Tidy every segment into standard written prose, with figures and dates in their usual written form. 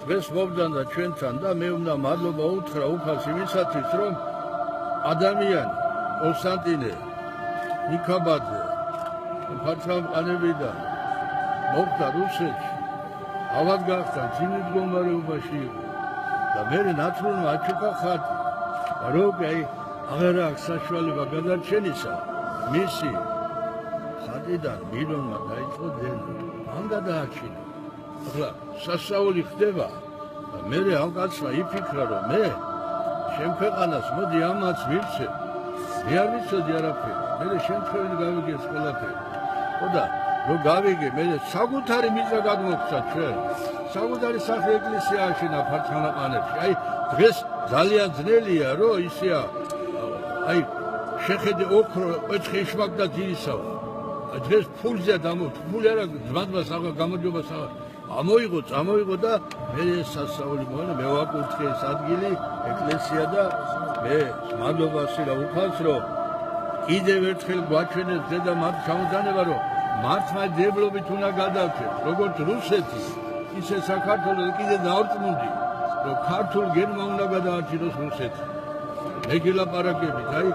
დღეს მოვდანდა ჩვენთან და მე უნდა მადლობა უთხრა უფალს იმისათვის, რომ ადამიანი კონსტანტინე ნიკაბაძე ფარცხამყანებიდან მოხდა რუსეთში, ავად გახდა ძიმის მდგომარეობაში იყო და მე ნაცვლურმა აჩუქა ხატი, რომ აი აღარ აქვს საშუალება გადარჩენისა, მისი ხატიდან მილონმა დაიწყო დენა, ამ გადააჩინა. ახლა სასწაული ხდება და მე ამ კაცმა იფიქრა, რომ მე შენ ქვეყანას მოდი ამაც ვივცე, მე არ ვიცოდი არაფერი, მე შემთხვევით გავიგე ყველაფერი. ხო და რომ გავიგე, მე საკუთარი მიწა გადმოგცა ჩვენ, საკუთარი სახე ეკლესია აშენა ფარცხანაყანებში. აი დღეს ძალიან ძნელია, რომ ისეა, აი შეხედე ოქრო კვეცხი იშმაკდა ძირისაო. დღეს ფულზეა ფული არა ძმადმას აღარ გამარჯვებას აღარ წამოიღო და მე სასწაული მოანა, მე ვაკურთხე ეს ადგილი, ეკლესია და მე მადლობას ვირა უფალს, რომ კიდევ ერთხელ გვაჩვენეს ზედა მათ ჩამოძანება, რომ მართლმადიდებლობით უნდა გადავჩეთ, როგორც რუსეთი, ისე საქართველოს კიდევ დაორწმუნდი, რომ ქართულ გენმა უნდა გადაარჩინოს რუსეთი. მე გელაპარაკებით, აი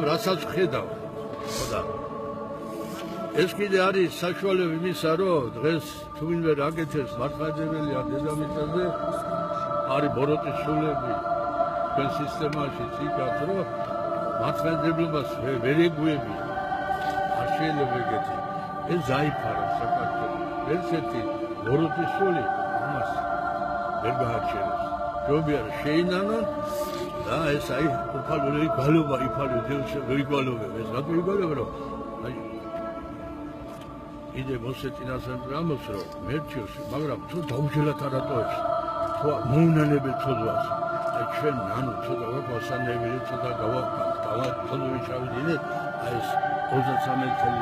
რასაც ხედავ. ხოდა ეს კიდე არის საშუალება იმისა, რომ დღეს თუ ვინმე აკეთებს მართლმადიდებელია დედამიწაზე, არის ბოროტისულები თქვენ სისტემაში ციკათ, რომ მართლმადიდებლობას ვერ ეგუებია. არ შეიძლება ეგეთი. ეს დაიფარა საქართველოს. ერთ-ერთი ბოროტისული ამას ვერ გააჩერებს. ჯობია რომ შეინანონ და ეს აი უფალული გალობა იფალო ვიგვალობებ. ეს რატო ვიგვალობებ, რომ აი იდე მოსეწინასწარ ამოს რომ მერჩიოს, მაგრამ თუ დაუჯერათ არატოებს, თუ მოუნანებელ ცოდვას, აი ჩვენ ნანუ ცოტა ვაკვალსანები, ცოტა გავაკვალ, თოდვე ჩავიდინეთ, აი ეს 33 წელი